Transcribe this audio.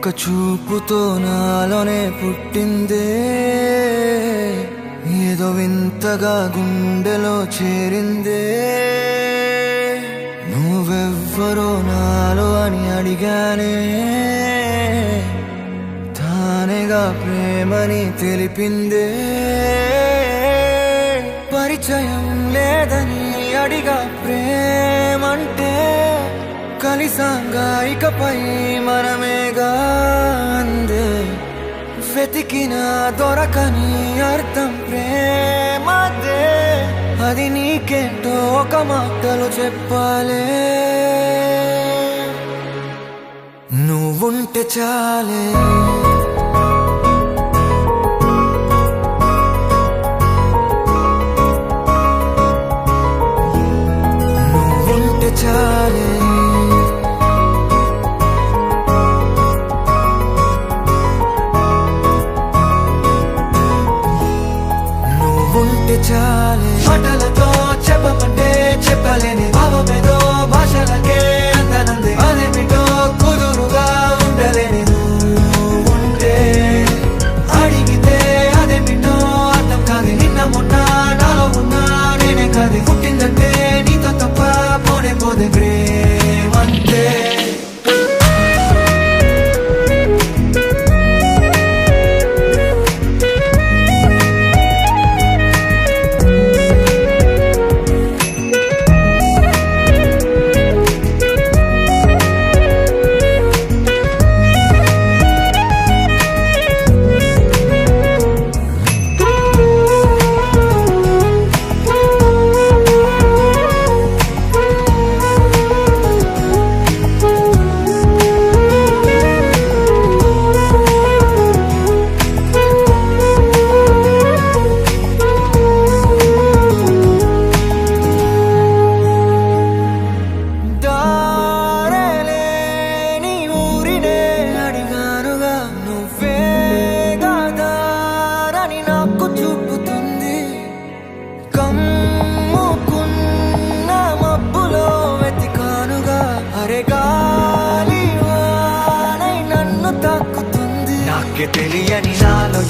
ఒక చూపుతో నాలోనే పుట్టిందే, ఏదో వింతగా గుండెలో చేరిందే. నువ్వెవ్వరో నాలో అని అడిగానే, తానేగా ప్రేమని తెలిపిందే. పరిచయం లేదని అడిగా ప్రేమంటే, కలిసాంగా ఇకపై మనమేగా అందే. వెతికిన దొరకని అర్థం ప్రేమదే, అది నీకేంటో ఒక మాటలో చెప్పాలే. నువ్వుంటే చాలే, నువ్వుంటే చాలే, నువ్వుంటే చాలే. మాటలతో చెప్పమంటే చెప్పలేని భావమేదో భాషలకే అందనందే. అదేమిటో కుదురుగా ఉండలేని నువ్వుంటే, అడిగితే అదేమిటో అర్థం కాదు. నిన్న మొన్న నాలో ఉన్నా నేనే కాదు. పుట్టిందంటే నీతో తప్ప పోనే పోదే ప్రేమంటే. తెలియని నాలో